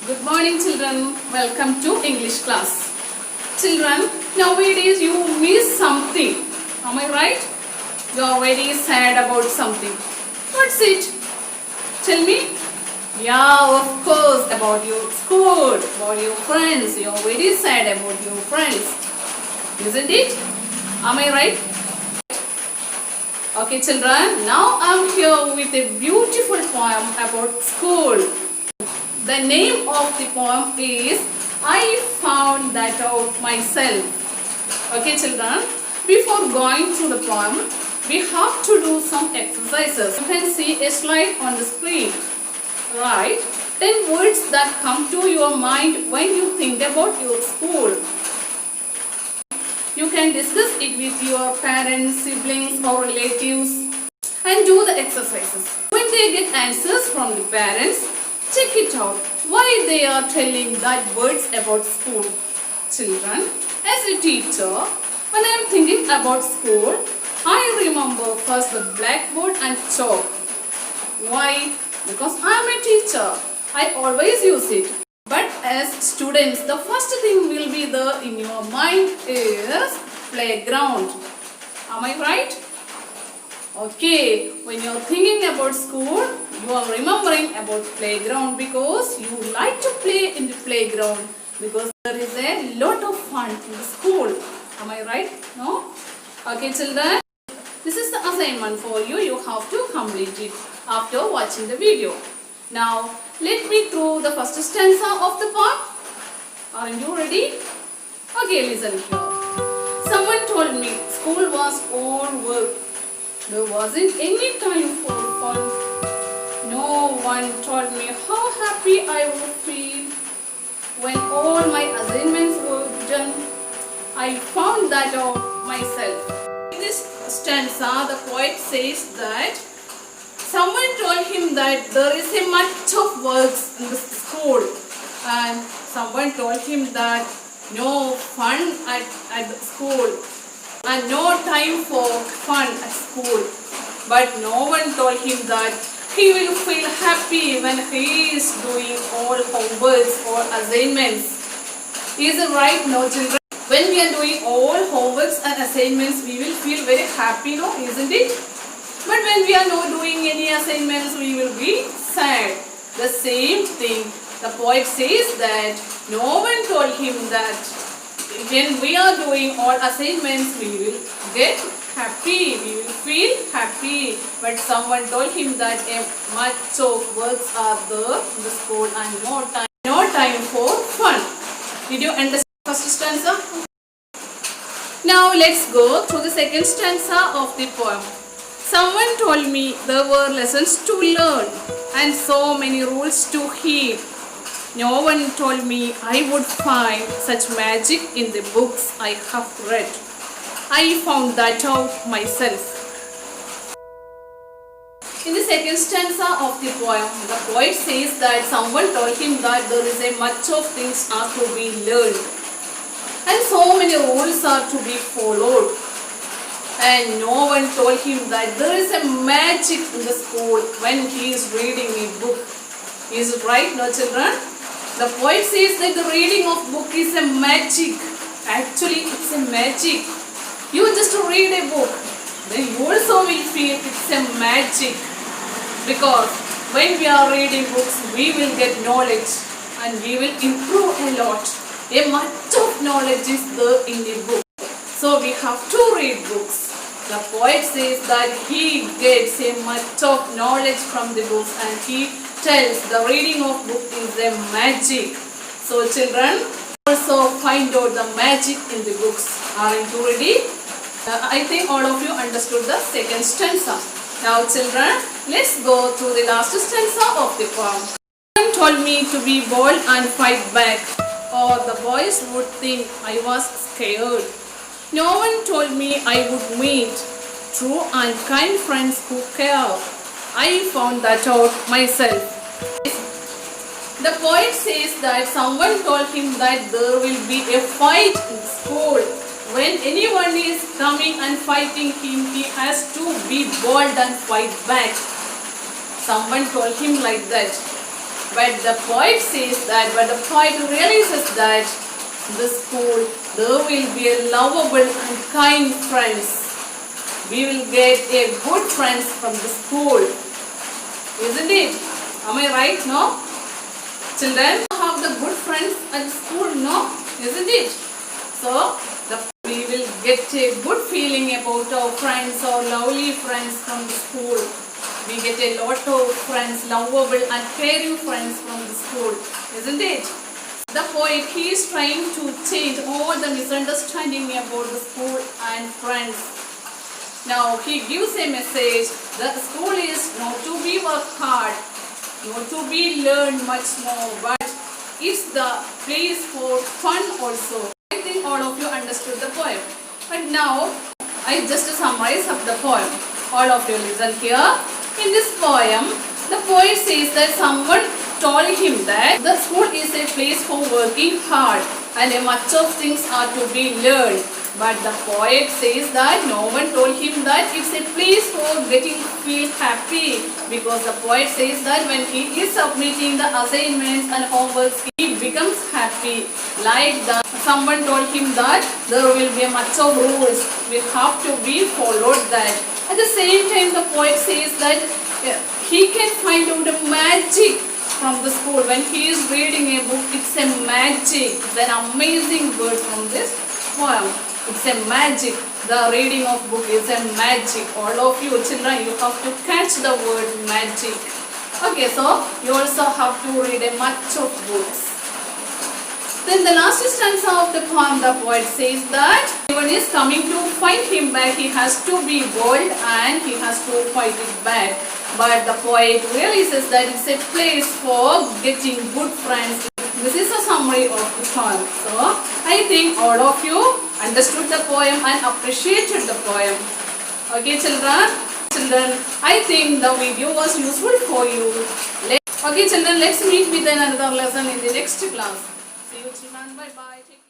Good morning, children. Welcome to English class. Children, nowadays you miss something. Am I right? You are very sad about something. What's it? Tell me. Yeah, of course, about your school, about your friends. You are very sad about your friends. Isn't it? Am I right? Okay, children. Now I am here with a beautiful poem about school. The name of the poem is I Found That Out Myself. Okay, children, before going through the poem, we have to do some exercises. You can see a slide on the screen. Write 10 words that come to your mind when you think about your school. You can discuss it with your parents, siblings or relatives and do the exercises. When they get answers from the parents, check it out why they are telling that words about school. Children, as a teacher, when I am thinking about school, I remember first the blackboard and chalk. Why? Because I am a teacher. I always use it. But as students, the first thing will be there in your mind is playground. Am I right? Okay, when you are thinking about school, you are remembering about playground because you like to play in the playground because there is a lot of fun in the school. Am I right? No? Okay, children, this is the assignment for you. You have to complete it after watching the video. Now, let me through the first stanza of the poem. Are you ready? Okay, listen here. Someone told me school was all work. There wasn't any time for fun. No one told me how happy I would feel when all my assignments were done. I found that out myself. In this stanza, the poet says that someone told him that there is a much of works in the school, and someone told him that no fun at the school and no time for fun at school. But no one told him that he will feel happy when he is doing all homeworks or assignments. Is it right? No, children? When we are doing all homeworks and assignments, we will feel very happy, no? Isn't it? But when we are not doing any assignments, we will be sad. The same thing, the poet says that no one told him that when we are doing all assignments, we will get happy, we will feel happy. But someone told him that a much of works are there in the school and no time for fun. Did you understand the first stanza? Now let's go through the second stanza of the poem. Someone told me there were lessons to learn and so many rules to heed. No one told me I would find such magic in the books I have read. I found that out myself. In the second stanza of the poem, the poet says that someone told him that there is a much of things are to be learned and so many rules are to be followed. And no one told him that there is a magic in the school when he is reading a book. Is it right, no children? The poet says that the reading of book is a magic. Actually, it's a magic. You just read a book, then you also will feel it's a magic. Because when we are reading books, we will get knowledge and we will improve a lot. A much of knowledge is there in the book. So we have to read books. The poet says that he gets a much of knowledge from the books and he tells the reading of book is a magic. So children, also find out the magic in the books. Aren't you ready? I think all of you understood the second stanza. Now children, let's go through the last stanza of the poem. Someone told me to be bold and fight back, or the boys would think I was scared. No one told me I would meet true and kind friends who care. I found that out myself. The poet says that someone told him that there will be a fight in school. When anyone is coming and fighting him, he has to be bold and fight back. Someone told him like that. But the poet says that, but the poet realizes that the school, there will be a lovable and kind friends. We will get a good friends from the school. Isn't it? Am I right? No? Children have the good friends at school, no? Isn't it? So, we will get a good feeling about our friends, our lovely friends from the school. We get a lot of friends, lovable and caring friends from the school. Isn't it? The poet, he is trying to change all the misunderstanding about the school and friends. Now, he gives a message that school is not to be worked hard, not to be learned much more, but it's the place for fun also. I think all of you understood the poem. But now, I just summarize up the poem. All of you listen here. In this poem, the poet says that someone told him that the school is a place for working hard and much of things are to be learned. But the poet says that no one told him that it's a place for getting feel happy, because the poet says that when he is submitting the assignments and homeworks, he becomes happy. Like that, someone told him that there will be much of rules, we have to be followed that. At the same time, the poet says that he can find out the magic from the school. When he is reading a book, it's a magic. It's an amazing word from this poem. It's a magic. The reading of book is a magic. All of you children, you have to catch the word magic. Okay, so you also have to read a much of books. Then the last stanza of the poem, the poet says that everyone is coming to fight him back. He has to be bold and he has to fight it back. But the poet realizes that it's a place for getting good friends. This is a summary of the poem. So, I think all of you understood the poem and appreciated the poem. Okay, children? Children, I think the video was useful for you. Okay, children, let's meet with another lesson in the next class. See you, children. Bye-bye.